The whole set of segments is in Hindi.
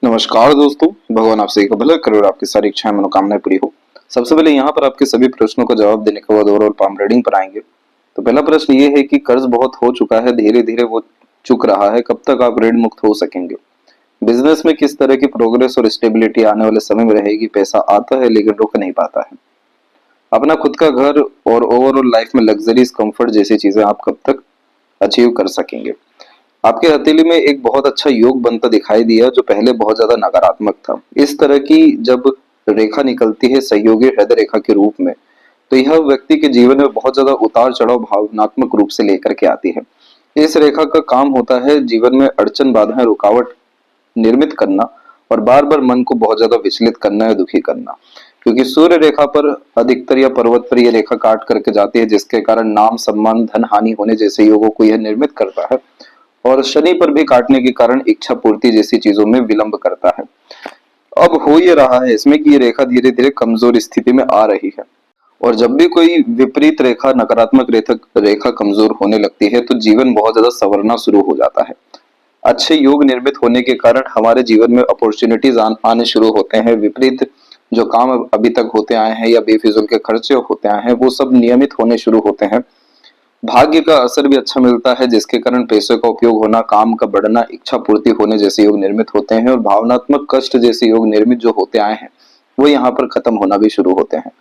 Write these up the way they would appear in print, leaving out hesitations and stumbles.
नमस्कार दोस्तों, भगवान आपसे एक भला करे और आपकी सारी इच्छाएं मनोकामनाएं पूरी हो। सबसे पहले यहाँ पर आपके सभी प्रश्नों का जवाब देने के बाद ओवरऑल पाम रीडिंग पर आएंगे। तो पहला प्रश्न ये है कि कर्ज बहुत हो चुका है, धीरे धीरे वो चुक रहा है, कब तक आप ऋण मुक्त हो सकेंगे? बिजनेस में किस तरह की प्रोग्रेस और स्टेबिलिटी आने वाले समय में रहेगी? पैसा आता है लेकिन रुक नहीं पाता है। अपना खुद का घर और ओवरऑल लाइफ में लग्जरीज कंफर्ट जैसी चीजें आप कब तक अचीव कर सकेंगे? आपके हथेली में एक बहुत अच्छा योग बनता दिखाई दिया जो पहले बहुत ज्यादा नकारात्मक था। इस तरह की जब रेखा निकलती है सहयोगी हृदय रेखा के रूप में, तो यह व्यक्ति के जीवन में बहुत ज्यादा उतार चढ़ाव भावनात्मक रूप से लेकर के आती है। इस रेखा का काम होता है जीवन में अड़चन बाधाएं रुकावट निर्मित करना और बार बार मन को बहुत ज्यादा विचलित करना या दुखी करना, क्योंकि सूर्य रेखा पर अधिकतर या पर्वत पर यह रेखा काट करके जाती है, जिसके कारण नाम सम्मान धन हानि होने जैसे योगों को यह निर्मित करता है। और शनि पर भी काटने के कारण इच्छा पूर्ति जैसी चीजों में विलंब करता है। अब हो ये रहा है इसमें कि ये रेखा धीरे धीरे कमजोर स्थिति में आ रही है, और जब भी कोई विपरीत रेखा नकारात्मक रेखा कमजोर होने लगती है तो जीवन बहुत ज्यादा संवरना शुरू हो जाता है। अच्छे योग निर्मित होने के कारण हमारे जीवन में अपॉर्चुनिटीज आने शुरू होते हैं। विपरीत जो काम अभी तक होते आए हैं या बेफिजूल के खर्चे होते आए हैं वो सब नियमित होने शुरू होते हैं। भाग्य का असर भी अच्छा मिलता है, जिसके कारण पैसों का उपयोग होना, काम का बढ़ना, इच्छा पूर्ति होने जैसे योग निर्मित होते हैं, और भावनात्मक कष्ट जैसे योग निर्मित जो होते आए हैं वो यहाँ पर खत्म होना भी शुरू होते हैं।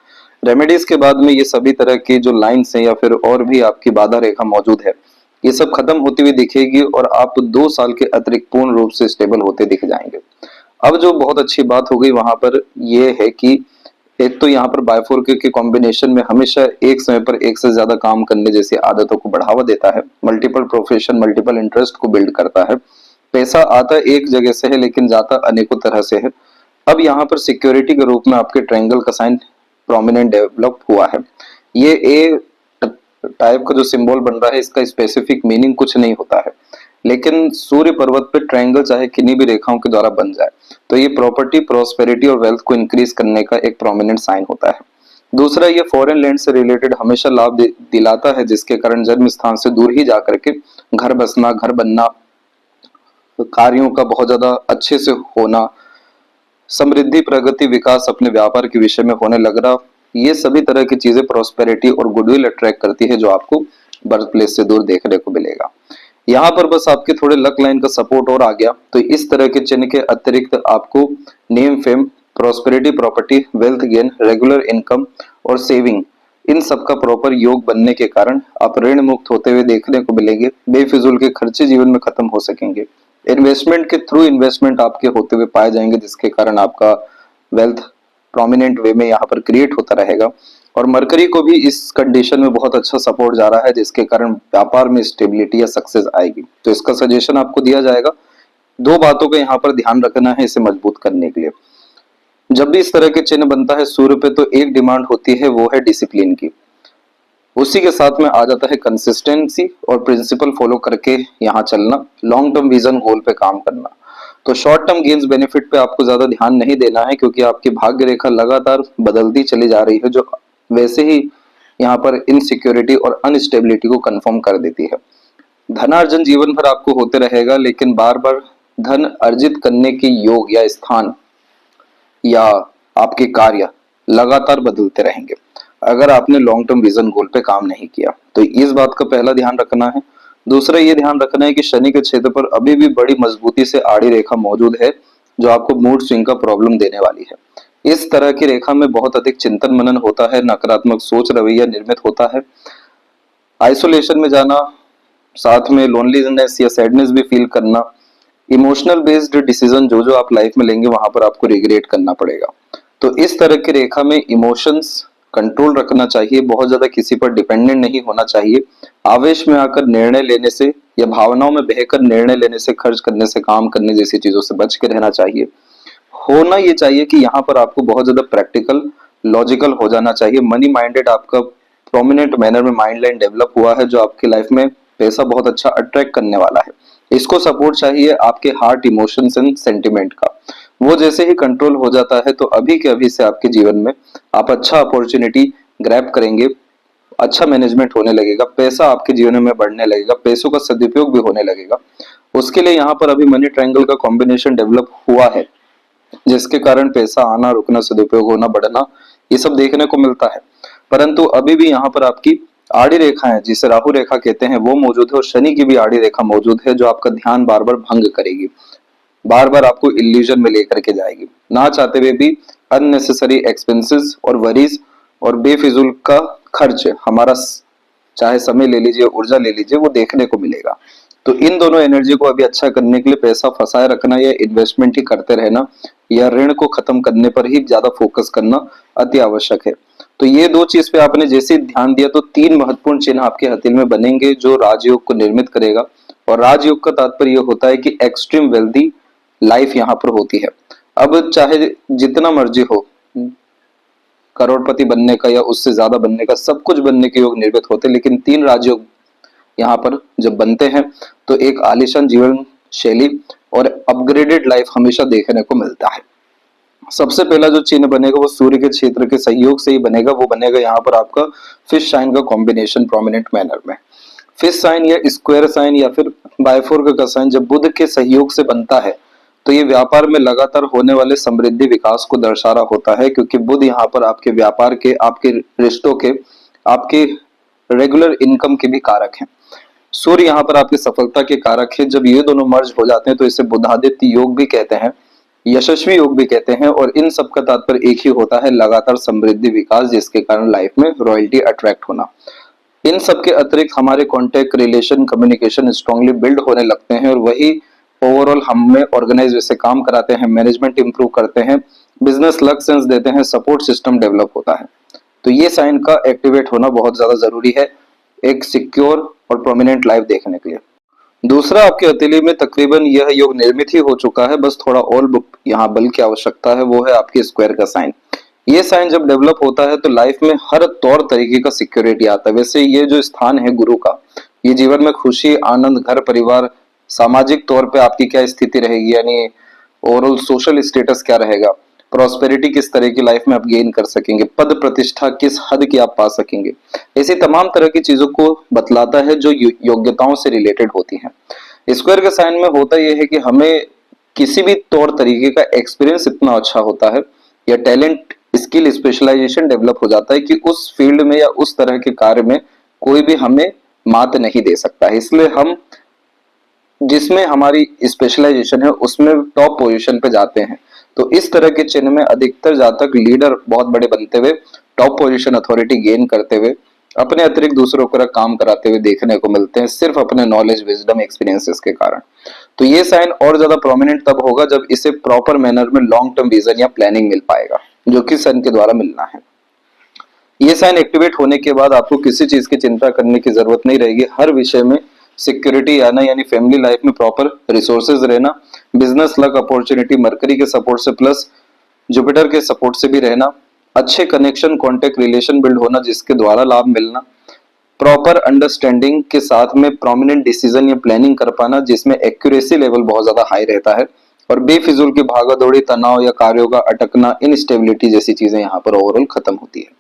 रेमेडीज के बाद में ये सभी तरह की जो लाइन्स हैं या फिर और भी आपकी बाधा रेखा मौजूद है, ये सब खत्म होती हुई दिखेगी और आप 2 साल के अतिरिक्त पूर्ण रूप से स्टेबल होते दिख जाएंगे। अब जो बहुत अच्छी बात हो गई वहां पर यह है कि एक तो यहाँ पर बायफोर के कॉम्बिनेशन में हमेशा एक समय पर एक से ज्यादा काम करने जैसी आदतों को बढ़ावा देता है, मल्टीपल प्रोफेशन मल्टीपल इंटरेस्ट को बिल्ड करता है। पैसा आता एक जगह से है लेकिन जाता अनेकों तरह से है। अब यहाँ पर सिक्योरिटी के रूप में आपके ट्रायंगल का साइन प्रोमिनेंट डेवलप हुआ है। ये ए टाइप का जो सिंबल बन रहा है इसका स्पेसिफिक मीनिंग कुछ नहीं होता है, लेकिन सूर्य पर्वत पे ट्रायंगल चाहे किन्हीं भी रेखाओं के द्वारा बन जाए तो ये प्रॉपर्टी प्रॉस्पेरिटी और वेल्थ को इंक्रीज करने का एक प्रोमिनेंट साइन होता है। दूसरा, ये फॉरेन लैंड से रिलेटेड हमेशा लाभ दिलाता है, जिसके कारण जन्म स्थान से दूर ही जाकर के घर बसना, घर बनना, कार्यों का बहुत ज्यादा अच्छे से होना, समृद्धि प्रगति विकास अपने व्यापार के विषय में होने लग रहा, ये सभी तरह की चीजें प्रॉस्पेरिटी और गुडविल अट्रैक्ट करती है जो आपको बर्थ प्लेस से दूर देखने को मिलेगा। यहाँ पर बस आपके थोड़े लक लाइन का सपोर्ट और आ गया तो इस तरह के चिन्ह के अतिरिक्त आपको name fame prosperity property wealth gain regular income और सेविंग इन सब का प्रॉपर योग बनने के कारण आप ऋण मुक्त होते हुए देखने को मिलेंगे। बेफिजूल के खर्चे जीवन में खत्म हो सकेंगे। इन्वेस्टमेंट के थ्रू इन्वेस्टमेंट आपके होते हुए पाए जाएंगे, जिसके कारण आपका वेल्थ प्रोमिनेंट वे में यहाँ पर क्रिएट होता रहेगा। और मरकरी को भी इस कंडीशन में बहुत अच्छा सपोर्ट जा रहा है, जिसके कारण व्यापार में स्टेबिलिटी या सक्सेस आएगी। तो इसका सजेशन आपको दिया जाएगा। 2 बातों का यहाँ पर ध्यान रखना है इसे मजबूत करने के लिए। जब भी इस तरह के चिन्ह बनता है सूर्य पे तो एक डिमांड होती है, वो है डिसिप्लिन की। उसी के साथ में आ जाता है कंसिस्टेंसी और प्रिंसिपल फॉलो करके यहाँ चलना, लॉन्ग टर्म विजन गोल पे काम करना। तो शॉर्ट टर्म गेन्स बेनिफिट पे आपको ज्यादा ध्यान नहीं देना है, क्योंकि आपकी भाग्य रेखा लगातार बदलती चली जा रही है, जो वैसे ही यहाँ पर इनसिक्योरिटी और अनस्टेबिलिटी को कंफर्म कर देती है। धनार्जन जीवन भर आपको होते रहेगा, लेकिन बार बार धन अर्जित करने के योग या स्थान या आपके कार्य लगातार बदलते रहेंगे अगर आपने लॉन्ग टर्म विजन गोल पे काम नहीं किया। तो इस बात का पहला ध्यान रखना है। दूसरा ये ध्यान रखना है कि शनि के क्षेत्र पर अभी भी बड़ी मजबूती से आड़ी रेखा मौजूद है, जो आपको मूड स्विंग का प्रॉब्लम देने वाली है। इस तरह की रेखा में बहुत अधिक चिंतन मनन होता है, नकारात्मक सोच रवैया निर्मित होता है, आइसोलेशन में जाना, साथ में लोनलीनेस या सैडनेस भी फील करना, इमोशनल बेस्ड डिसीजन जो जो आप लाइफ में लेंगे वहां पर आपको रिग्रेट करना पड़ेगा। तो इस तरह की रेखा में इमोशंस कंट्रोल रखना चाहिए, बहुत ज्यादा किसी पर डिपेंडेंट नहीं होना चाहिए। आवेश में आकर निर्णय लेने से या भावनाओं में बहकर निर्णय लेने से, खर्च करने से, काम करने जैसी चीजों से बच के रहना चाहिए। होना ये चाहिए कि यहाँ पर आपको बहुत ज्यादा प्रैक्टिकल लॉजिकल हो जाना चाहिए। मनी माइंडेड आपका प्रोमिनेंट मैनर में माइंड लाइन डेवलप हुआ है, जो आपकी लाइफ में पैसा बहुत अच्छा अट्रैक्ट करने वाला है। इसको सपोर्ट चाहिए आपके हार्ट इमोशंस एंड सेंटिमेंट का। वो जैसे ही कंट्रोल हो जाता है तो अभी के अभी से आपके जीवन में आप अच्छा अपॉर्चुनिटी ग्रैब करेंगे, अच्छा मैनेजमेंट होने लगेगा, पैसा आपके जीवन में बढ़ने लगेगा, पैसों का सदुपयोग भी होने लगेगा। उसके लिए यहाँ पर अभी मनी ट्रायंगल का कॉम्बिनेशन डेवलप हुआ है, जिसके कारण पैसा आना रुकना, सदुपयोग होना, बढ़ना, ये सब देखने को मिलता है। परंतु अभी भी यहाँ पर आपकी आड़ी रेखा है, जिसे राहु रेखा कहते हैं, वो मौजूद है, और शनि की भी आड़ी रेखा मौजूद है, जो आपका ध्यान बार बार भंग करेगी, बार बार आपको इल्यूजन में लेकर के जाएगी, ना चाहते हुए भी अननेसेसरी एक्सपेंसेस और वरीज और बेफिजूल का खर्च हमारा, चाहे समय ले लीजिए, ऊर्जा ले लीजिए, वो देखने को मिलेगा। तो इन दोनों एनर्जी को अभी अच्छा करने के लिए पैसा फंसाए रखना या इन्वेस्टमेंट ही करते रहना या ऋण को खत्म करने पर ही ज्यादा फोकस करना अति आवश्यक है। तो ये दो चीज पे आपने जैसे ही ध्यान दिया तो तीन महत्वपूर्ण चिन्ह आपके हथेली में बनेंगे जो राजयोग को निर्मित करेगा। और राजयोग का तात्पर्य यह होता है कि एक्सट्रीम वेल्दी लाइफ यहाँ पर होती है। अब चाहे जितना मर्जी हो, करोड़पति बनने का या उससे ज्यादा बनने का, सब कुछ बनने के योग निर्मित होते हैं, लेकिन तीन राजयोग यहाँ पर जब बनते हैं तो एक आलीशान जीवन शैली और अपग्रेडेड लाइफ हमेशा देखने को मिलता है। सबसे पहला जो चिन्ह बनेगा वो सूर्य के क्षेत्र के सहयोग से ही बनेगा। वो बनेगा यहाँ पर आपका फिश साइन का कॉम्बिनेशन प्रोमिनेंट मैनर में। फिश साइन या स्क्वायर साइन या फिर बायफोर्क का साइन जब बुध के सहयोग से बनता है तो ये व्यापार में लगातार होने वाले समृद्धि विकास को दर्शा रहा होता है, क्योंकि बुध यहाँ पर आपके व्यापार के, आपके रिश्तों के, आपके रेगुलर इनकम के भी कारक हैं। सूर्य यहाँ पर आपकी सफलता के कारक है। जब ये दोनों मर्ज हो जाते हैं तो इसे बुधादित्य योग भी कहते हैं, यशस्वी योग भी कहते हैं, और इन सब का तात्पर्य एक ही होता है, लगातार समृद्धि विकास, जिसके कारण लाइफ में रॉयल्टी अट्रैक्ट होना। इन सब के अतिरिक्त हमारे contact, relation, communication strongly build होने लगते हैं और वही ओवरऑल हमें ऑर्गेनाइज वैसे काम कराते हैं, मैनेजमेंट इंप्रूव करते हैं, बिजनेस लक सेंस देते हैं, सपोर्ट सिस्टम डेवलप होता है। तो ये साइन का एक्टिवेट होना बहुत ज्यादा जरूरी है एक सिक्योर और प्रोमिनेंट लाइफ देखने के लिए। दूसरा, आपके हथेली में तकरीबन यह योग निर्मित ही हो चुका है, बस थोड़ा और यहाँ बल की आवश्यकता है, वो है आपकी स्क्वायर का साइन। ये साइन जब डेवलप होता है तो लाइफ में हर तौर तरीके का सिक्योरिटी आता है। वैसे ये जो स्थान है गुरु का, ये जीवन में खुशी, आनंद, घर परिवार, सामाजिक तौर पे आपकी क्या स्थिति रहेगी, यानी ओवरऑल सोशल स्टेटस क्या रहेगा, प्रॉस्पेरिटी किस तरह की लाइफ में आप गेन कर सकेंगे, पद प्रतिष्ठा किस हद की आप पा सकेंगे, ऐसी तमाम तरह की चीजों को बतलाता है जो योग्यताओं से रिलेटेड होती हैं। स्क्वायर के साइन में होता यह है कि हमें किसी भी तौर तरीके का एक्सपीरियंस इतना अच्छा होता है या टैलेंट, स्किल, स्पेशलाइजेशन डेवलप हो जाता है कि उस फील्ड में या उस तरह के कार्य में कोई भी हमें मात नहीं दे सकता है। इसलिए हम जिसमें हमारी स्पेशलाइजेशन है उसमें टॉप पोजीशन पे जाते हैं। तो इस तरह के चिन्ह में अधिकतर जातक लीडर बहुत बड़े बनते हुए, टॉप पोजीशन, अथॉरिटी गेन करते हुए, अपने अतिरिक्त दूसरों का काम कराते हुए देखने को मिलते हैं, सिर्फ अपने नॉलेज, विजडम, एक्सपीरियंसेस के कारण। तो ये साइन और ज्यादा प्रोमिनेंट तब होगा जब इसे प्रॉपर मैनर में लॉन्ग टर्म विजन या प्लानिंग मिल पाएगा, जो कि सन के द्वारा मिलना है। ये साइन एक्टिवेट होने के बाद आपको किसी चीज की चिंता करने की जरूरत नहीं रहेगी। हर विषय में सिक्योरिटी आना, यानी फैमिली लाइफ में प्रॉपर रिसोर्सेज रहना, बिजनेस लक, अपॉर्चुनिटी मरकरी के सपोर्ट से प्लस जुपिटर के सपोर्ट से भी रहना, अच्छे कनेक्शन, कॉन्टेक्ट, रिलेशन बिल्ड होना जिसके द्वारा लाभ मिलना, प्रॉपर अंडरस्टैंडिंग के साथ में प्रोमिनेंट डिसीजन या प्लानिंग कर पाना जिसमें एक्यूरेसी लेवल बहुत ज्यादा हाई रहता है, और बेफिजूल की भागादौड़ी, तनाव या कार्यों का अटकना, इनस्टेबिलिटी जैसी चीजें यहाँ पर ओवरऑल खत्म होती है।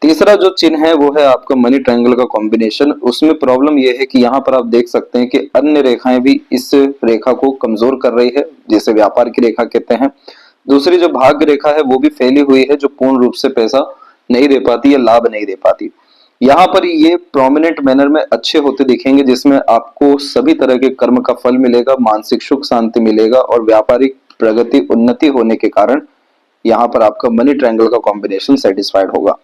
तीसरा जो चिन्ह है वो है आपका मनी ट्रायंगल का कॉम्बिनेशन। उसमें प्रॉब्लम यह है कि यहाँ पर आप देख सकते हैं कि अन्य रेखाएं भी इस रेखा को कमजोर कर रही है, जिसे व्यापार की रेखा कहते हैं। दूसरी जो भाग्य रेखा है वो भी फैली हुई है, जो पूर्ण रूप से पैसा नहीं दे पाती या लाभ नहीं दे पाती। यहाँ पर ये प्रोमिनेंट मैनर में अच्छे होते दिखेंगे, जिसमें आपको सभी तरह के कर्म का फल मिलेगा, मानसिक सुख शांति मिलेगा और व्यापारिक प्रगति, उन्नति होने के कारण यहाँ पर आपका मनी ट्रायंगल का कॉम्बिनेशन सेटिस्फाइड होगा।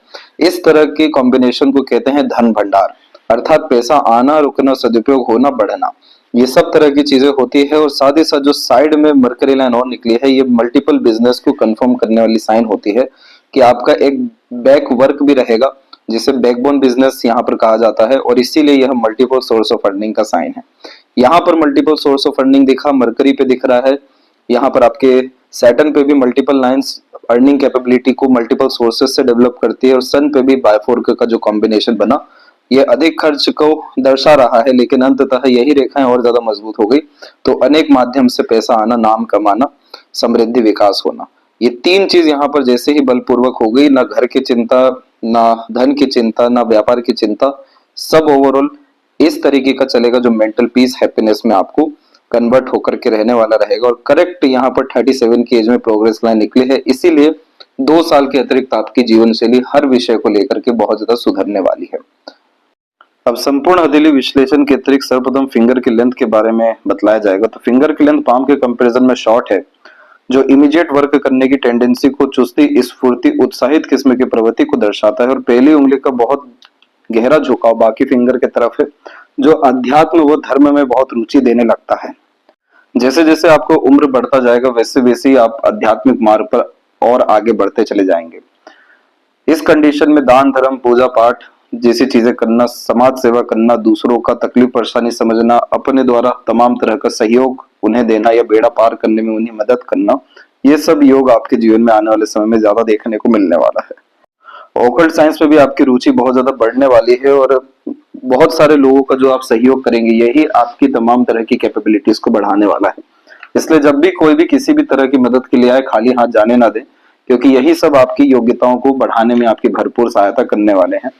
इस तरह के कॉम्बिनेशन को कहते हैं धन भंडार, अर्थात पैसा आना, रुकना, सदुपयोग होना, बढ़ना, ये सब तरह की चीजें होती है। और साथ ही साथ जो साइड में मरकरी लाइन और निकली है, ये मल्टीपल बिजनेस को कंफर्म करने वाली साइन होती है कि आपका एक बैक वर्क भी रहेगा, जिसे बैकबोन बिजनेस यहाँ पर कहा जाता है, और इसीलिए यह मल्टीपल सोर्स ऑफ अर्निंग का साइन है। यहाँ पर मल्टीपल सोर्स ऑफ अर्निंग दिखा, मरकरी पे दिख रहा है, यहाँ पर आपके सैटर्न पे भी मल्टीपल लाइंस अर्निंग कैपेबिलिटी को मल्टीपल सोर्सेस से डेवलप करती है, और सन पे भी बायफोर्क का जो कॉम्बिनेशन बना ये अधिक खर्च को दर्शा रहा है, लेकिन अंततः यही रेखाएं और ज्यादा मजबूत हो गई तो अनेक माध्यम से पैसा आना, नाम कमाना, समृद्धि, विकास होना, ये तीन चीज यहाँ पर जैसे ही बलपूर्वक हो गई, ना घर की चिंता, ना धन की चिंता, ना व्यापार की चिंता, सब ओवरऑल इस तरीके का चलेगा जो मेंटल पीस, हैप्पीनेस में आपको कन्वर्ट होकर के रहने वाला रहेगा। और करेक्ट यहाँ पर 37 की एज में प्रोग्रेस लाइन निकली है, इसीलिए 2 साल के अतिरिक्त आपकी जीवन शैली हर विषय को लेकर के बहुत ज्यादा सुधरने वाली है। अब संपूर्ण हथेली विश्लेषण के अतिरिक्त सर्वप्रथम फिंगर की लेंथ के बारे में बतलाया जाएगा। तो फिंगर की लेंथ पाम के कंपैरिजन में शॉर्ट है, जो इमीडिएट वर्क करने की टेंडेंसी को, चुस्ती, स्फूर्ति, उत्साहित किस्म की प्रवृत्ति को दर्शाता है। और पहली उंगली का बहुत गहरा झुकाव बाकी फिंगर की तरफ है, जो अध्यात्म व धर्म में बहुत रुचि देने लगता है। जैसे जैसे आपको उम्र बढ़ता जाएगा वैसे वैसे ही आप आध्यात्मिक मार्ग पर और आगे बढ़ते चले जाएंगे। इस कंडीशन में दान, धर्म, पूजा पाठ जैसी चीजें करना, समाज सेवा करना, दूसरों का तकलीफ परेशानी समझना, अपने द्वारा तमाम तरह का सहयोग उन्हें देना या बेड़ा पार करने में उन्हें मदद करना, ये सब योग आपके जीवन में आने वाले समय में ज्यादा देखने को मिलने वाला है। ऑकल्ट साइंस में भी आपकी रुचि बहुत ज्यादा बढ़ने वाली है और बहुत सारे लोगों का जो आप सहयोग करेंगे यही आपकी तमाम तरह की कैपेबिलिटीज को बढ़ाने वाला है। इसलिए जब भी कोई भी किसी भी तरह की मदद के लिए आए, खाली हाथ जाने ना दे, क्योंकि यही सब आपकी योग्यताओं को बढ़ाने में आपकी भरपूर सहायता करने वाले हैं।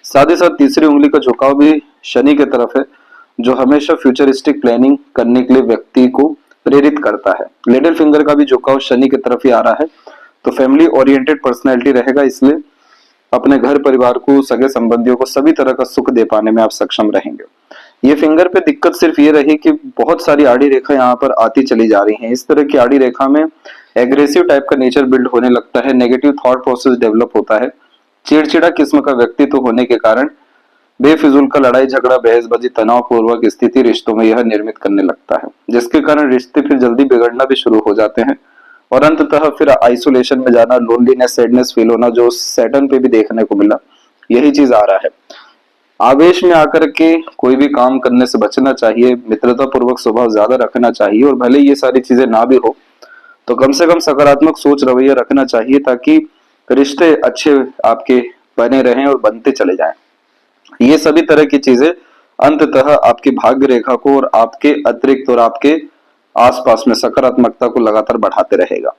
साथ ही साथ तीसरी उंगली का झुकाव भी शनि की तरफ है, जो हमेशा फ्यूचरिस्टिक प्लानिंग करने के लिए व्यक्ति को प्रेरित करता है। लिटिल फिंगर का भी झुकाव शनि की तरफ ही आ रहा है, तो फैमिली ओरिएंटेड पर्सनैलिटी रहेगा, इसलिए अपने घर परिवार को, सगे संबंधियों को सभी तरह का सुख दे पाने में आप सक्षम रहेंगे। ये फिंगर पे दिक्कत सिर्फ ये रही कि बहुत सारी आड़ी रेखा यहाँ पर आती चली जा रही हैं। इस तरह की आड़ी रेखा में एग्रेसिव टाइप का नेचर बिल्ड होने लगता है, नेगेटिव थॉट प्रोसेस डेवलप होता है, चिड़चिड़ा किस्म का व्यक्तित्व होने के कारण बेफिजूल का लड़ाई झगड़ा, बहसबाजी, तनावपूर्वक स्थिति रिश्तों में यह निर्मित करने लगता है, जिसके कारण रिश्ते फिर जल्दी बिगड़ना भी शुरू हो जाते हैं और अंततः फिर आइसोलेशन में जाना, लोनलीनेस, सैडनेस फील होना, जो सैटर्न पे भी देखने को मिला, यही चीज आ रहा है। आवेश में आकर के कोई भी काम करने से बचना चाहिए, मित्रता पूर्वक स्वभाव ज्यादा रखना चाहिए और भले ये सारी चीजें ना भी हो तो कम से कम सकारात्मक सोच रवैया रखना चाहिए, ताकि रिश्ते अच्छे आपके बने रहें और बनते चले जाएं। ये सभी तरह की चीजें अंततः आपकी भाग्य रेखा को और आपके अतिरिक्त और आपके आसपास में सकारात्मकता को लगातार बढ़ाते रहेगा।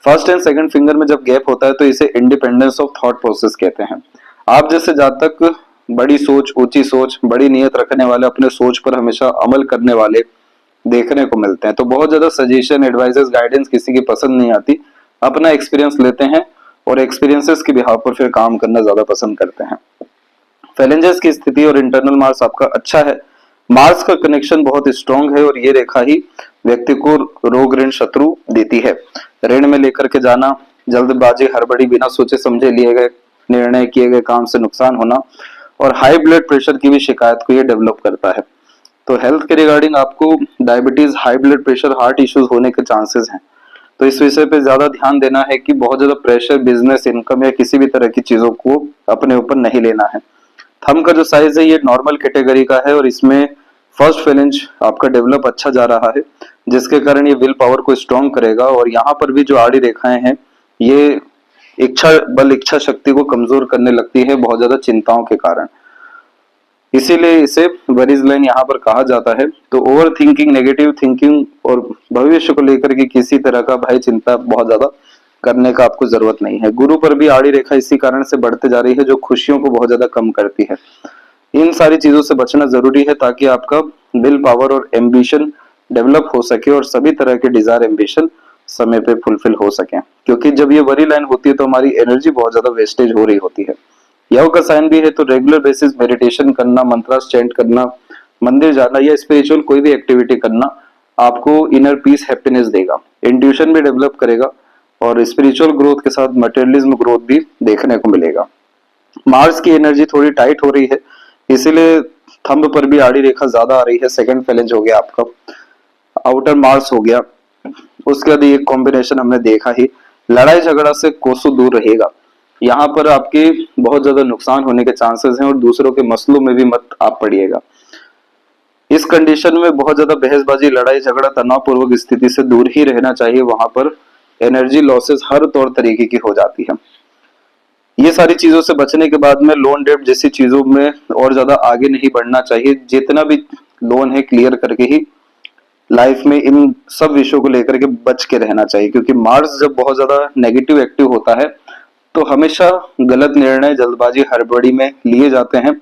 फर्स्ट एंड सेकंड फिंगर में जब गैप होता है तो इसे इंडिपेंडेंस ऑफ थॉट प्रोसेस कहते हैं। आप जैसे जातक बड़ी सोच, ऊंची सोच, बड़ी नीयत रखने वाले, अपने सोच पर हमेशा अमल करने वाले देखने को मिलते हैं। तो बहुत ज्यादा सजेशन, एडवाइजेस, गाइडेंस किसी की पसंद नहीं आती, अपना एक्सपीरियंस लेते हैं और एक्सपीरियंसेस के बिहाव पर फिर काम करना ज्यादा पसंद करते हैं। फैलेंजेस की स्थिति और इंटरनल मार्स आपका अच्छा है, मार्स का कनेक्शन बहुत स्ट्रॉन्ग है और ये रेखा ही व्यक्ति को रोग, ऋण, शत्रु देती है। ऋण में लेकर के जाना, जल्दबाजी, हड़बड़ी, बिना सोचे समझे लिए गए निर्णय, किए गए काम से नुकसान होना और हाई ब्लड प्रेशर की भी शिकायत को ये डेवलप करता है। तो हेल्थ के रिगार्डिंग आपको diabetes, high blood pressure, heart issues होने के चांसेस हैं, तो इस विषय पे ज्यादा ध्यान देना है कि बहुत ज्यादा प्रेशर बिजनेस, इनकम या किसी भी तरह की चीजों को अपने ऊपर नहीं लेना है। थंब का जो साइज है ये नॉर्मल कैटेगरी का है और इसमें फर्स्ट फैलेंज आपका डेवलप अच्छा जा रहा है, जिसके कारण ये विल पावर को स्ट्रॉन्ग करेगा। और यहाँ पर भी जो आड़ी रेखाएं हैं ये इच्छा बल, इच्छा शक्ति को कमजोर करने लगती है बहुत ज्यादा चिंताओं के कारण, इसीलिए इसे वरीज लाइन यहाँ पर कहा जाता है। तो ओवर थिंकिंग, नेगेटिव थिंकिंग और भविष्य को लेकर के किसी तरह का भय, चिंता बहुत ज्यादा करने का आपको जरूरत नहीं है। गुरु पर भी आड़ी रेखा इसी कारण से बढ़ते जा रही है, जो खुशियों को बहुत ज्यादा कम करती है। इन सारी चीजों से बचना जरूरी है ताकि आपका विल पावर और एम्बिशन डेवलप हो सके और सभी तरह के डिजायर, एम्बिशन समय पे फुलफिल हो सके। क्योंकि जब ये वरी लाइन होती है तो हमारी एनर्जी बहुत ज्यादा वेस्टेज हो रही होती है। योग का साइन भी है, तो रेगुलर बेसिस मेडिटेशन करना, मंत्रास चैंट करना, मंदिर जाना या स्पिरिचुअल कोई भी एक्टिविटी करना आपको इनर पीस, हैप्पीनेस देगा, इंट्यूशन भी डेवलप करेगा और स्पिरिचुअल ग्रोथ के साथ मटेरियलिज्म ग्रोथ भी देखने को मिलेगा। मार्स की एनर्जी थोड़ी टाइट हो रही है, इसीलिए थंब पर भी आड़ी रेखा ज्यादा आ रही है। सेकंड फैलेंज हो गया आपका, आउटर मार्स हो गया, उसके बाद एक कॉम्बिनेशन हमने देखा ही, लड़ाई झगड़ा से कोसों दूर रहेगा। यहाँ पर आपके बहुत ज्यादा नुकसान होने के चांसेस हैं और दूसरों के मसलों में भी मत आप पड़िएगा। इस कंडीशन में बहुत ज्यादा बहसबाजी, लड़ाई झगड़ा, तनावपूर्वक स्थिति से दूर ही रहना चाहिए। वहां पर एनर्जी लॉसेस हर तौर तरीके की हो जाती है। ये सारी चीजों से बचने के बाद में लोन डेट जैसी चीजों में और ज्यादा आगे नहीं बढ़ना चाहिए। जितना भी लोन है क्लियर करके ही लाइफ में इन सब विषयों को लेकर के बच के रहना चाहिए, क्योंकि मार्स जब बहुत ज्यादा नेगेटिव एक्टिव होता है तो हमेशा गलत निर्णय, जल्दबाजी, हड़बड़ी में लिए जाते हैं।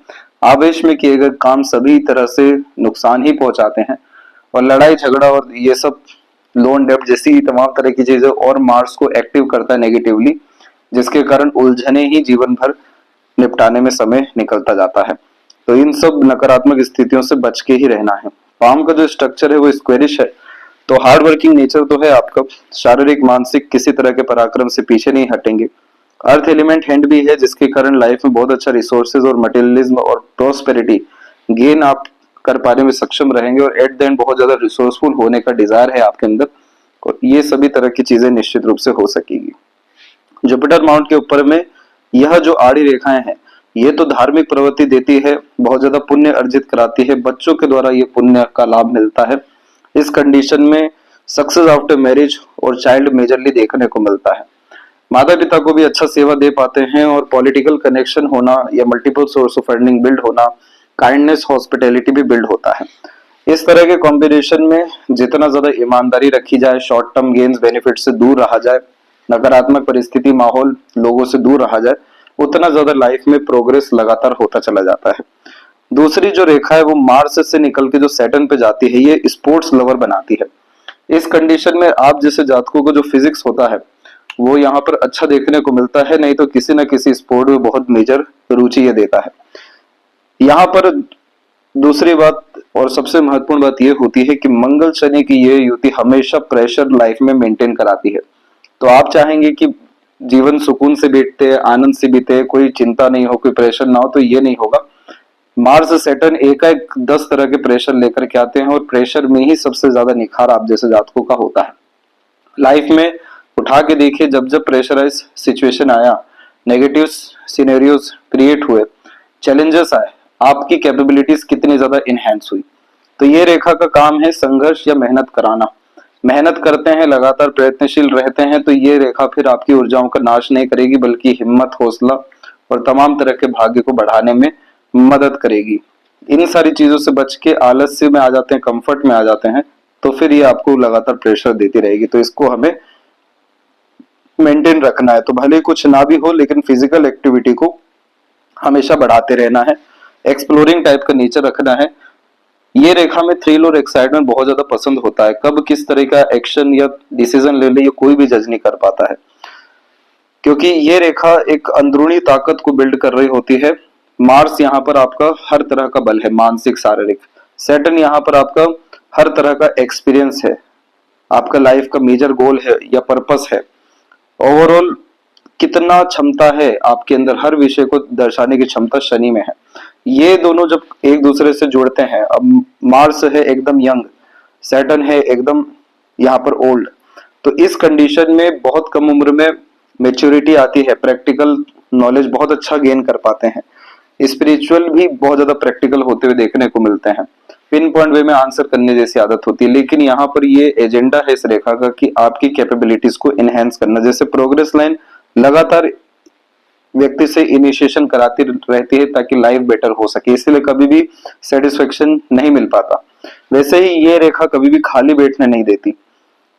आवेश में किए गए काम सभी तरह से नुकसान ही पहुंचाते हैं और लड़ाई झगड़ा और ये सब लोन डेब्ट जैसी तमाम तरह की चीजें और मार्स को एक्टिव करता है नेगेटिवली, जिसके कारण उलझने ही जीवन भर निपटाने में समय निकलता जाता है। तो इन सब नकारात्मक स्थितियों से बच के ही रहना है। पाम का जो स्ट्रक्चर है वो स्क्वेरिश है, तो हार्ड वर्किंग नेचर तो है आपका, शारीरिक मानसिक किसी तरह के पराक्रम से पीछे नहीं हटेंगे। अर्थ एलिमेंट हैंड भी है, जिसके कारण लाइफ में बहुत अच्छा रिसोर्सेज और मटेरियलिज्म और प्रोस्पेरिटी गेन आप कर पाने में सक्षम रहेंगे, और एट द एंड बहुत ज्यादा रिसोर्सफुल होने का डिजायर है आपके अंदर, और ये सभी तरह की चीजें निश्चित रूप से हो सकेगी। जुपिटर माउंट के ऊपर में यह जो आड़ी रेखाएं हैं, ये तो धार्मिक प्रवृत्ति देती है, बहुत ज्यादा पुण्य अर्जित कराती है, बच्चों के द्वारा ये पुण्य का लाभ मिलता है। इस कंडीशन में सक्सेस आफ्टर मैरिज और चाइल्ड मेजरली देखने को मिलता है। माता पिता को भी अच्छा सेवा दे पाते हैं, और पॉलिटिकल कनेक्शन होना या multiple source of funding build होना, काइंडनेस हॉस्पिटैलिटी भी बिल्ड होता है। इस तरह के कॉम्बिनेशन में जितना ज्यादा ईमानदारी रखी जाए, शॉर्ट टर्म गेन्स बेनिफिट से दूर रहा जाए, नकारात्मक परिस्थिति माहौल लोगों से दूर रहा जाए, उतना ज्यादा लाइफ में प्रोग्रेस लगातार होता चला जाता है। दूसरी जो रेखा है वो मार्स से निकल के जो सैटर्न पे जाती है, ये स्पोर्ट्स लवर बनाती है। इस कंडीशन में आप जैसे जातकों को जो फिजिक्स होता है वो यहाँ पर अच्छा देखने को मिलता है, नहीं तो किसी न किसी स्पोर्ट में बहुत मेजर रुचि ये देता है। यहाँ पर दूसरी बात और सबसे महत्वपूर्ण बात ये होती है कि मंगल शनि की ये युति हमेशा प्रेशर लाइफ में मेंटेन कराती है। तो आप चाहेंगे कि जीवन सुकून से बीते, आनंद से बीते, कोई चिंता नहीं हो, कोई प्रेशर ना हो, तो ये नहीं होगा। मार्स सैटर्न एक 10 तरह के प्रेशर लेकर के आते हैं, और प्रेशर में ही सबसे ज्यादा निखार आप जैसे जातकों का होता है। लाइफ में उठा के देखिए, जब जब प्रेशराइज सिचुएशन आया, नेगेटिव सिनेरियोज क्रिएट हुए, चैलेंजेस आए, आपकी कैपेबिलिटीज कितनी ज्यादा इनहेंस हुई। तो ये रेखा का काम है संघर्ष या मेहनत कराना। मेहनत करते हैं, लगातार प्रयत्नशील रहते हैं, तो ये रेखा फिर आपकी ऊर्जाओं का नाश नहीं करेगी, बल्कि हिम्मत, हौसला और तमाम तरह के भाग्य को बढ़ाने में मदद करेगी। इन सारी चीजों से बच के आलस्य में आ जाते हैं, कंफर्ट में आ जाते हैं, तो फिर ये आपको लगातार प्रेशर देती रहेगी। तो इसको हमें मेंटेन रखना है। तो भले कुछ ना भी हो, लेकिन फिजिकल एक्टिविटी को हमेशा बढ़ाते रहना है, एक्सप्लोरिंग टाइप का नेचर रखना है। ये रेखा में थ्रिल और एक्साइटमेंट बहुत ज्यादा पसंद होता है। कब किस तरह का एक्शन या डिसीजन ले ले, ये कोई भी जज नहीं कर पाता है, क्योंकि ये रेखा एक अंदरूनी ताकत को बिल्ड कर रही होती है। मार्स यहाँ पर आपका हर तरह का बल है, मानसिक शारीरिक। सैटर्न यहाँ पर आपका हर तरह का एक्सपीरियंस है, आपका लाइफ का मेजर गोल है या पर्पस है। ओवरऑल कितना क्षमता है आपके अंदर, हर विषय को दर्शाने की क्षमता शनि में है। ये दोनों जब एक दूसरे से जुड़ते हैं, अब मार्स है एकदम यंग, सैटर्न है एकदम यहाँ पर ओल्ड, तो इस कंडीशन में बहुत कम उम्र में मेच्योरिटी आती है, प्रैक्टिकल नॉलेज बहुत अच्छा गेन कर पाते हैं, स्पिरिचुअल भी बहुत ज्यादा प्रैक्टिकल होते हुए देखने को मिलते हैं, पिन पॉइंट वे में आंसर करने जैसी आदत होती है। लेकिन यहाँ पर ये एजेंडा है इस रेखा का कि आपकी कैपेबिलिटीज को इनहेंस करना। जैसे प्रोग्रेस लाइन लगातार व्यक्ति से इनिशिएशन कराती रहती है ताकि लाइफ बेटर हो सके, इसलिए कभी भी सेटिस्फेक्शन नहीं मिल पाता। वैसे ही ये रेखा कभी भी खाली बैठने नहीं देती,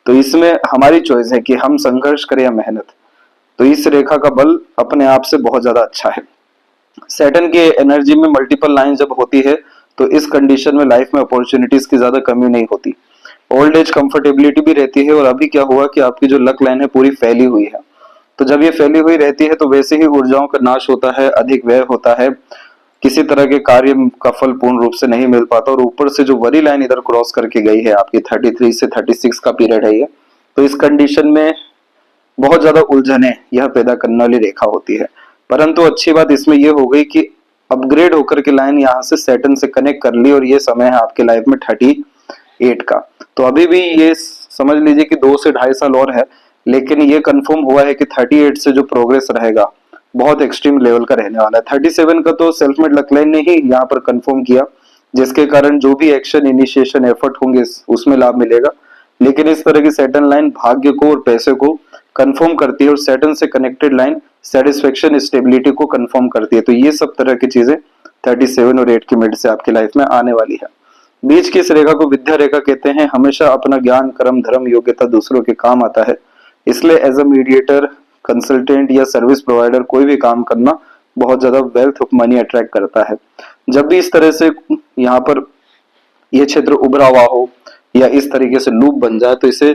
तो इसमें हमारी चॉइस है कि हम संघर्ष करें या मेहनत। तो इस रेखा का बल अपने आप से बहुत ज्यादा अच्छा है। सैटर्न की एनर्जी में मल्टीपल लाइन जब होती है, तो इस कंडीशन में लाइफ में अपॉर्चुनिटीज की ज्यादा कमी नहीं होती, ओल्ड एज कंफर्टेबिलिटी भी रहती है। और अभी क्या हुआ कि आपकी जो लक लाइन है पूरी फैली हुई है, तो जब ये फैली हुई रहती है तो वैसे ही ऊर्जाओं का नाश होता है, अधिक व्यय होता है, किसी तरह के कार्य का फल पूर्ण रूप से नहीं मिल पाता। और ऊपर से जो वरी लाइन इधर क्रॉस करके गई है आपकी 33 से 36 का पीरियड है ये, तो इस कंडीशन में बहुत ज्यादा उलझने यह पैदा करने वाली रेखा होती है। परंतु अच्छी बात इसमें यह हो गई कि अपग्रेड होकर के लाइन यहाँ से सैटर्न से कनेक्ट कर ली, और ये समय है आपके लाइफ में 38 का। तो अभी भी ये समझ लीजिए कि 2 से 2.5 साल और है, लेकिन ये कंफर्म हुआ है कि 38 से जो प्रोग्रेस रहेगा बहुत एक्सट्रीम लेवल का रहने वाला है। 37 का तो सेल्फ मेड लक लाइन ने ही यहाँ पर कंफर्म किया, जिसके कारण जो भी एक्शन, इनिशिएशन, एफर्ट होंगे उसमें लाभ मिलेगा। लेकिन इस तरह की सैटर्न लाइन भाग्य को और पैसे को कंफर्म करती है, और सैटर्न से कनेक्टेड लाइन सेटिस्फेक्शन, स्टेबिलिटी को कंफर्म करती है। तो ये सब तरह की चीजें 37 और 8 की मिड से आपकी लाइफ में आने वाली है। बीच की इस रेखा को विद्या रेखा कहते हैं। हमेशा अपना ज्ञान, कर्म, धर्म, योग्यता दूसरों के काम आता है, इसलिए एज अ मीडिएटर, कंसल्टेंट या सर्विस प्रोवाइडर कोई भी काम करना बहुत ज्यादा वेल्थ ऑफ मनी अट्रैक्ट करता है। जब भी इस तरह से यहाँ पर यह क्षेत्र उभरा हुआ हो, या इस तरीके से लूप बन जाए तो इसे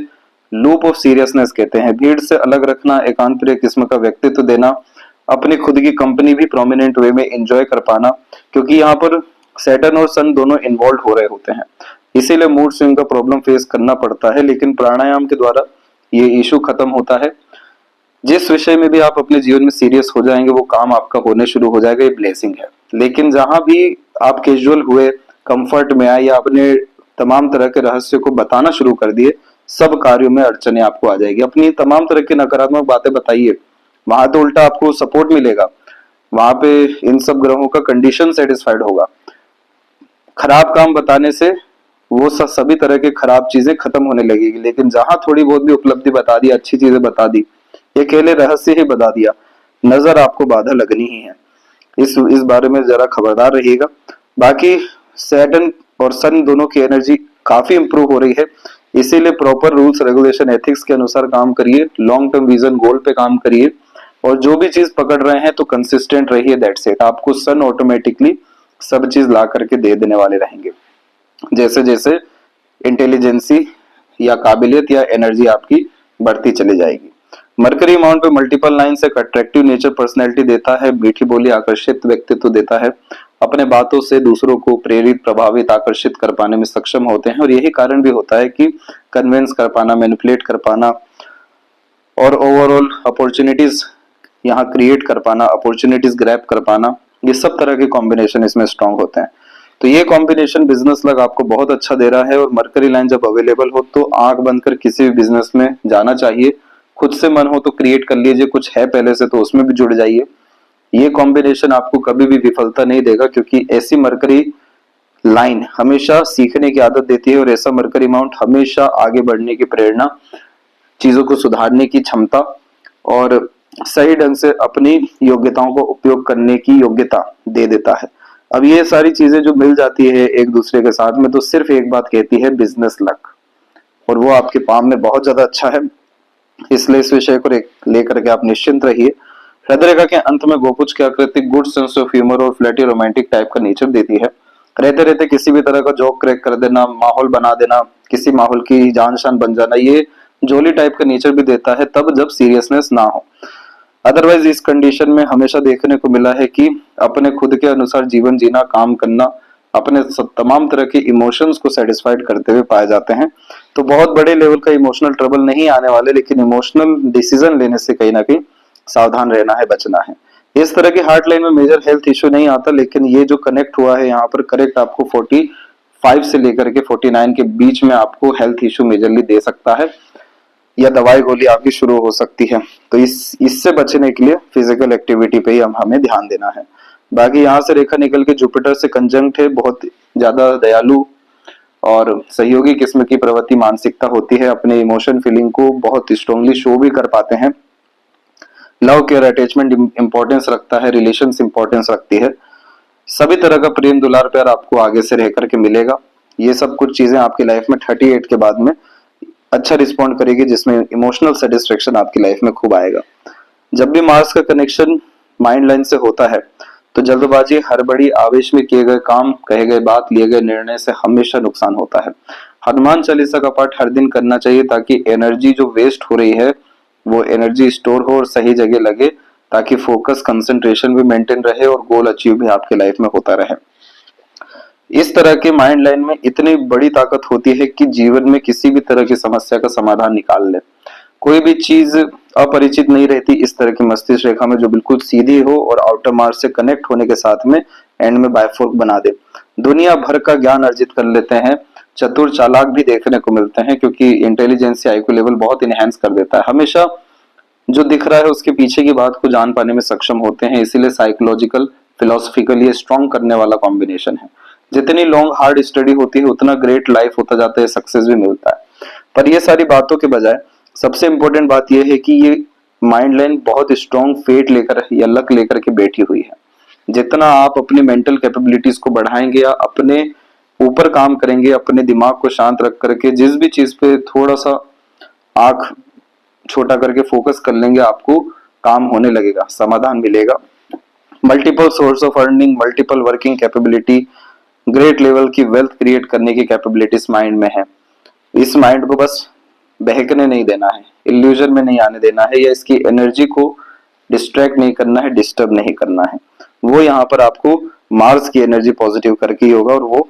लूप ऑफ सीरियसनेस कहते हैं। भीड़ से अलग रखना, एकांत प्रिय किस्म का व्यक्तित्व देना, अपनी खुद की कंपनी भी प्रोमिनेंट वे में एंजॉय कर पाना, क्योंकि यहाँ पर सैटर्न और सन दोनों इन्वॉल्व हो रहे होते हैं, इसीलिए मूड स्विंग का प्रॉब्लम फेस करना पड़ता है। लेकिन प्राणायाम के द्वारा ये इशू खत्म होता है। जिस विषय में भी आप अपने जीवन में सीरियस हो जाएंगे वो काम आपका होने शुरू हो जाएगा, ये ब्लेसिंग है। लेकिन जहां भी आप कैजुअल हुए, कंफर्ट में आए या अपने तमाम तरह के रहस्य को बताना शुरू कर दिए, सब कार्यों में अड़चने आपको आ जाएगी। अपनी तमाम तरह की नकारात्मक बातें बताइए, वहां तो उल्टा आपको सपोर्ट मिलेगा, वहां पे इन सब ग्रहों का कंडीशन सेटिस्फाइड होगा। खराब काम बताने से वो सभी तरह के खराब चीजें खत्म होने लगेगी। लेकिन जहां थोड़ी बहुत भी उपलब्धि बता दी, अच्छी चीजें बता दी, ये केवल रहस्य ही बता दिया, नजर आपको बाधा लगनी ही है। इस बारे में जरा खबरदार रहिएगा। बाकी सैटर्न और सन दोनों की एनर्जी काफी इंप्रूव हो रही है, इसीलिए प्रॉपर रूल्स रेगुलेशन एथिक्स के अनुसार काम करिए, लॉन्ग टर्म विजन गोल पे काम करिए, और जो भी चीज पकड़ रहे हैं तो कंसिस्टेंट रहिए। That's it. आपको सन ऑटोमेटिकली सब चीज ला करके दे देने वाले रहेंगे, जैसे जैसे इंटेलिजेंसी या काबिलियत या एनर्जी आपकी बढ़ती चली जाएगी। मरकरी अमाउंट पे मल्टीपल लाइन से अट्रैक्टिव नेचर पर्सनैलिटी देता है, मीठी बोली आकर्षित व्यक्तित्व देता है, अपने बातों से दूसरों को प्रेरित, प्रभावित, आकर्षित कर पाने में सक्षम होते हैं। और यही कारण भी होता है कि कन्विंस कर पाना, मैनिपुलेट कर पाना और ओवरऑल अपॉर्चुनिटीज यहाँ क्रिएट कर पाना, अपॉर्चुनिटीज ग्रैब कर पाना, ये सब तरह के कॉम्बिनेशन इसमें स्ट्रांग होते हैं। तो ये कॉम्बिनेशन बिजनेस लक आपको बहुत अच्छा दे रहा है। और मरकरी लाइन जब अवेलेबल हो तो आंख बंद कर किसी भी बिजनेस में जाना चाहिए। खुद से मन हो तो क्रिएट कर लीजिए, कुछ है पहले से तो उसमें भी जुड़ जाइए। ये कॉम्बिनेशन आपको कभी भी विफलता नहीं देगा, क्योंकि ऐसी मरकरी लाइन हमेशा सीखने की आदत देती है, और ऐसा मरकरी माउंट हमेशा आगे बढ़ने की प्रेरणा, चीजों को सुधारने की क्षमता और सही ढंग से अपनी योग्यताओं को उपयोग करने की योग्यता दे देता है। अब ये सारी चीजें जो मिल जाती है एक दूसरे के साथ में, तो सिर्फ एक बात कहती है, बिजनेस लक, और वो आपके पाम में बहुत ज्यादा अच्छा है। इसलिए इस विषय को लेकर के आप निश्चिंत रहिए। हृदय रेखा के अंत में गोपुज की आकृति गुड सेंस ऑफ ह्यूमर और फ्लैटी रोमांटिक टाइप का नेचर देती है। रहते रहते किसी भी तरह का जॉक क्रैक कर देना, माहौल बना देना, किसी माहौल की जान शान बन जाना, ये जोली टाइप का नेचर भी देता है, तब जब सीरियसनेस ना हो। अदरवाइज इस कंडीशन में हमेशा देखने को मिला है कि अपने खुद के अनुसार जीवन जीना, काम करना, अपने तमाम तरह के इमोशंस को सेटिस्फाइड करते हुए पाए जाते हैं। तो बहुत बड़े लेवल का इमोशनल ट्रबल नहीं आने वाले, लेकिन इमोशनल डिसीजन लेने से कहीं ना कहीं सावधान रहना है, बचना है। इस तरह की हार्ट लाइन में मेजर हेल्थ इश्यू नहीं आता, लेकिन ये जो कनेक्ट हुआ है यहाँ पर करेक्ट आपको 45 से लेकर के 49 के बीच में आपको हेल्थ इश्यू मेजरली दे सकता है, या दवाई गोली आपकी शुरू हो सकती है। तो इससे बचने के लिए फिजिकल एक्टिविटी पे ही हमें ध्यान देना है। बाकी यहाँ से रेखा निकल के जुपिटर से कंजंक्ट है, बहुत ज्यादा दयालु और सहयोगी किस्म की प्रवृत्ति मानसिकता होती है, अपने इमोशन फीलिंग को बहुत स्ट्रांगली शो भी कर पाते हैं। लव केयर अटैचमेंट इंपॉर्टेंस रखता है, रिलेशंस इंपॉर्टेंस रखती है, सभी तरह का प्रेम दुलार प्यार आपको आगे से रह करके मिलेगा। ये सब कुछ चीजें आपकी लाइफ में 38 के बाद में अच्छा रिस्पॉन्ड करेगी, जिसमें इमोशनल सेटिस्फेक्शन आपकी लाइफ में खूब आएगा। जब भी मार्स का कनेक्शन माइंड लाइन से होता है तो जल्दबाजी, हड़बड़ी, आवेश में किए गए काम, कहे गए बात, लिए गए निर्णय से हमेशा नुकसान होता है। हनुमान चालीसा का पाठ हर दिन करना चाहिए, ताकि एनर्जी जो वेस्ट हो रही है वो एनर्जी स्टोर हो और सही जगह लगे, ताकि फोकस, कंसंट्रेशन भी मेंटेन रहे और गोल अचीव भी आपके लाइफ में होता रहे। इस तरह के माइंड लाइन में इतनी बड़ी ताकत होती है कि जीवन में किसी भी तरह की समस्या का समाधान निकाल ले। कोई भी चीज अपरिचित नहीं रहती इस तरह की मस्तिष्क रेखा में, जो बिल्कुल सीधी हो और आउटर मार्स से कनेक्ट होने के साथ में एंड में बायफोर्क बना दे। दुनिया भर का ज्ञान अर्जित कर लेते हैं, चतुर चालाक भी देखने को मिलते हैं, क्योंकि इंटेलिजेंस IQ लेवल बहुत इनहेंस कर देता है। हमेशा जो दिख रहा है उसके पीछे की बात को जान पाने में सक्षम होते हैं, इसीलिए साइकोलॉजिकल, फिलोसफिकल ये स्ट्रॉन्ग करने वाला कॉम्बिनेशन है। जितनी लॉन्ग हार्ड स्टडी होती है उतना ग्रेट लाइफ होता जाता है, सक्सेस भी मिलता है। पर ये सारी बातों के बजाय सबसे इंपॉर्टेंट बात यह है कि ये माइंड लाइन बहुत स्ट्रॉन्ग फेट लेकर या लक लेकर के बैठी हुई है। जितना आप अपनी मेंटल कैपेबिलिटीज को बढ़ाएंगे या अपने ऊपर काम करेंगे, अपने दिमाग को शांत रख करके जिस भी चीज पे थोड़ा सा आंख छोटा करके फोकस कर लेंगे, आपको काम होने लगेगा, समाधान मिलेगा। Multiple source of earning, multiple working capability, great level की वेल्थ क्रिएट करने की कैपेबिलिटीज माइंड में है। इस माइंड को बस बहकने नहीं देना है, इल्यूजन में नहीं आने देना है, या इसकी एनर्जी को डिस्ट्रैक्ट नहीं करना है, डिस्टर्ब नहीं करना है। वो यहाँ पर आपको मार्स की एनर्जी पॉजिटिव करके ही होगा, और वो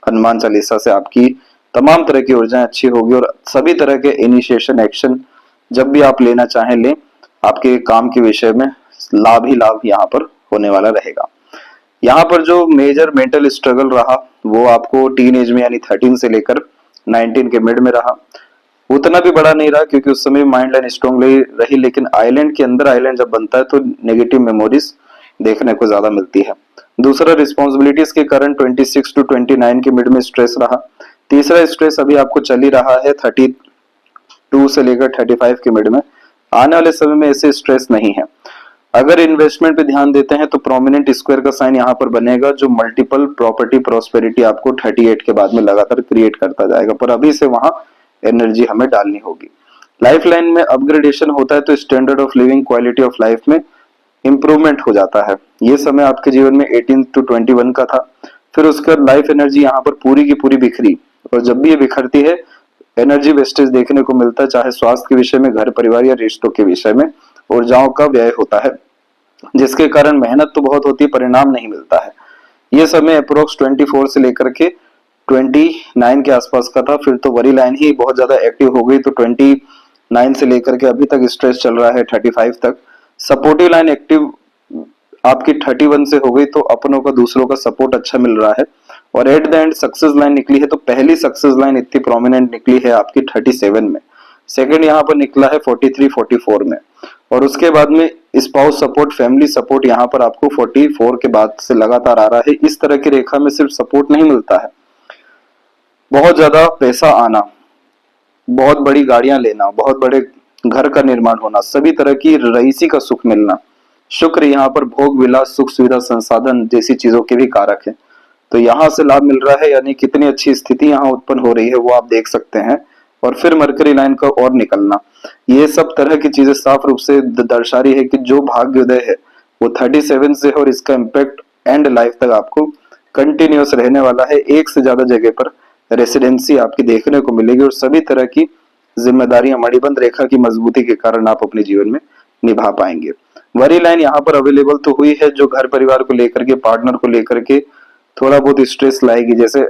हनुमान चालीसा से आपकी तमाम तरह की ऊर्जाएं अच्छी होगी, और सभी तरह के इनिशिएशन एक्शन जब भी आप लेना चाहें लें, आपके काम के विषय में लाभ ही लाभ यहाँ पर होने वाला रहेगा। यहाँ पर जो मेजर मेंटल स्ट्रगल रहा वो आपको टीन एज में यानी 13 से लेकर 19 के मिड में रहा। उतना भी बड़ा नहीं रहा क्योंकि उस समय माइंड लाइन स्ट्रॉन्ग रही, लेकिन आइलैंड के अंदर आइलैंड जब बनता है तो नेगेटिव मेमोरीज देखने को ज्यादा मिलती है। दूसरा, रिस्पॉन्सिबिलिटीज के कारण 26 टू 29 के मिड में स्ट्रेस रहा। तीसरा, स्ट्रेस अभी आपको चल ही रहा है 32 से लेकर 35 के मिड में। आने वाले समय में ऐसे स्ट्रेस नहीं है। अगर इन्वेस्टमेंट पे ध्यान देते हैं तो प्रोमिनेंट स्क्वायर का साइन यहाँ पर बनेगा, जो मल्टीपल प्रॉपर्टी प्रॉस्पेरिटी आपको 38 के बाद में लगातार क्रिएट करता जाएगा, पर अभी से वहां एनर्जी हमें डालनी होगी। लाइफ लाइन में अपग्रेडेशन होता है तो standard of living, quality of life में इंप्रूवमेंट हो जाता है। ये समय आपके जीवन में 18 टू 21 का था। फिर उसके बाद लाइफ एनर्जी यहाँ पर पूरी की पूरी बिखरी, और जब भी ये बिखरती है एनर्जी वेस्टेज देखने को मिलता है, चाहे स्वास्थ्य के विषय में, घर परिवार या रिश्तों के विषय में ऊर्जाओं का व्यय होता है, जिसके कारण मेहनत तो बहुत होती है, परिणाम नहीं मिलता है। ये समय अप्रोक्स 24 से लेकर के 29 के आसपास का था। फिर तो वरी लाइन ही बहुत ज्यादा एक्टिव हो गई, तो 29 से लेकर के अभी तक स्ट्रेस चल रहा है 35 तक। सपोर्टिव लाइन एक्टिव आपकी 31 से हो गई, तो अपनों का, दूसरों का सपोर्ट अच्छा मिल रहा है। और at the end success line निकली है, तो पहली सक्सेस लाइन इतनी प्रोमिनेंट निकली है आपकी 37 में। सेकंड यहाँ पर निकला है 43, 44 में, और उसके बाद में स्पाउस सपोर्ट, फैमिली सपोर्ट यहाँ पर आपको 44 के बाद से लगातार आ रहा है। इस तरह की रेखा में सिर्फ सपोर्ट नहीं मिलता है, बहुत ज्यादा पैसा आना, बहुत बड़ी गाड़ियां लेना, बहुत बड़े घर का निर्माण होना, सभी तरह की रईसी का सुख मिलना। शुक्र यहाँ पर भोग विलास, सुख सुविधा, संसाधन जैसी चीजों के भी कारक है, तो यहाँ से लाभ मिल रहा है, यानी कितनी अच्छी स्थिति यहाँ उत्पन्न हो रही है वो आप देख सकते हैं। और फिर मरकरी लाइन का और निकलना, ये सब तरह की चीजें साफ रूप से दर्शा रही है कि जो भाग्योदय है वो 37 से है, और इसका इम्पैक्ट एंड लाइफ तक आपको कंटिन्यूअस रहने वाला है। एक से ज्यादा जगह पर रेसिडेंसी आपकी देखने को मिलेगी, और सभी तरह की जिम्मेदारियां मणिबंध रेखा की मजबूती के कारण आप अपने जीवन में निभा पाएंगे। वरी लाइन यहाँ पर अवेलेबल तो हुई है, जो घर परिवार को लेकर के, पार्टनर को लेकर के थोड़ा बहुत स्ट्रेस लाएगी, जैसे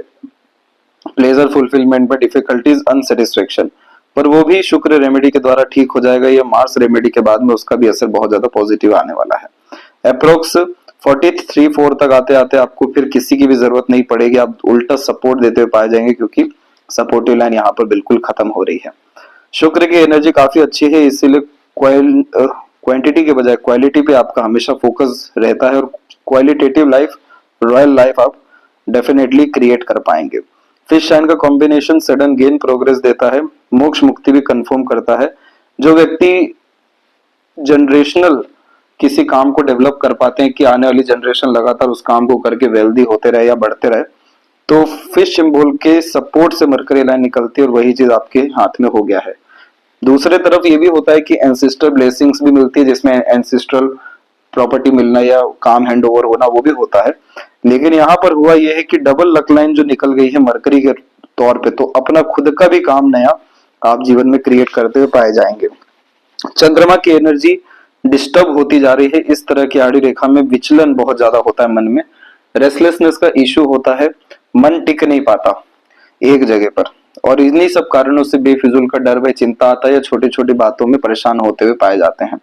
प्लेजर फुलफिलमेंट में डिफिकल्टीज, अनसेटिस्फेक्शन, पर वो भी शुक्र रेमेडी के द्वारा ठीक हो जाएगा, या मार्स रेमेडी के बाद में उसका भी असर बहुत ज्यादा पॉजिटिव आने वाला है। अप्रोक्स 43-4 तक आते आते आपको फिर किसी की भी जरूरत नहीं पड़ेगी, आप उल्टा सपोर्ट देते हुए पाए जाएंगे, क्योंकि सपोर्टिव लाइन यहाँ पर बिल्कुल खत्म हो रही है। शुक्र की एनर्जी काफी अच्छी है, इसीलिए क्वांटिटी के बजाय क्वालिटी पे आपका हमेशा फोकस रहता है, और क्वालिटेटिव लाइफ, रॉयल लाइफ आप डेफिनेटली क्रिएट कर पाएंगे। फिश साइन का कॉम्बिनेशन सडन गेन, प्रोग्रेस देता है, मोक्ष मुक्ति भी कंफर्म करता है। जो व्यक्ति जनरेशनल किसी काम को डेवलप कर पाते हैं कि आने वाली जनरेशन लगातार उस काम को करके वेल्दी होते रहे या बढ़ते रहे, तो फिश सिंबल के सपोर्ट से मरकरी लाइन निकलती है, और वही चीज आपके हाथ में हो गया है। दूसरे तरफ ये भी होता है कि एंसेस्ट्रल ब्लेसिंग्स भी मिलती है, जिसमें एंसेस्ट्रल प्रॉपर्टी मिलना या काम हैंड ओवर होना वो भी होता है। लेकिन यहाँ पर हुआ यह है कि डबल लक लाइन जो निकल गई है मरकरी के तौर पे, तो अपना खुद का भी काम नया आप जीवन में क्रिएट करते हुए पाए जाएंगे। चंद्रमा की एनर्जी डिस्टर्ब होती जा रही है, इस तरह की आड़ी रेखा में विचलन बहुत ज्यादा होता है, मन में रेस्टलेसनेस का इश्यू होता है, मन टिक नहीं पाता एक जगह पर, और इन्हीं सब कारणों से बेफिजूल का डर, भय, चिंता आता है, या छोटी छोटी बातों में परेशान होते हुए पाए जाते हैं।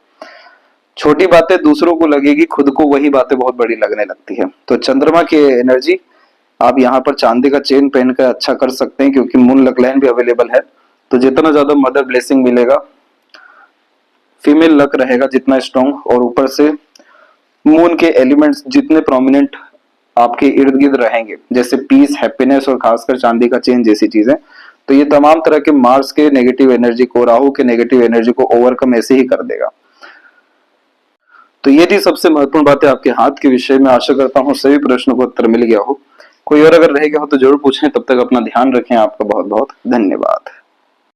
छोटी बातें दूसरों को लगेगी, खुद को वही बातें बहुत बड़ी लगने लगती है। तो चंद्रमा की एनर्जी आप यहाँ पर चांदी का चेन पहन कर अच्छा कर सकते हैं, क्योंकि मून लक लाइन भी अवेलेबल है, तो जितना ज्यादा मदर ब्लेसिंग मिलेगा, फीमेल लक रहेगा जितना स्ट्रॉन्ग, और ऊपर से मून के एलिमेंट्स जितने प्रोमिनेंट आपके इर्द गिर्द रहेंगे, जैसे पीस, हैप्पीनेस, और खासकर चांदी का चेन जैसी चीजें, तो ये तमाम तरह के मार्स के नेगेटिव एनर्जी को, राहु के नेगेटिव एनर्जी को ओवरकम ऐसे ही कर देगा। तो ये थी सबसे महत्वपूर्ण बातें आपके हाथ के विषय में। आशा करता हूँ सभी प्रश्नों को उत्तर मिल गया हो। कोई और अगर रह गया हो तो जरूर पूछें। तब तक अपना ध्यान रखें। आपका बहुत बहुत धन्यवाद।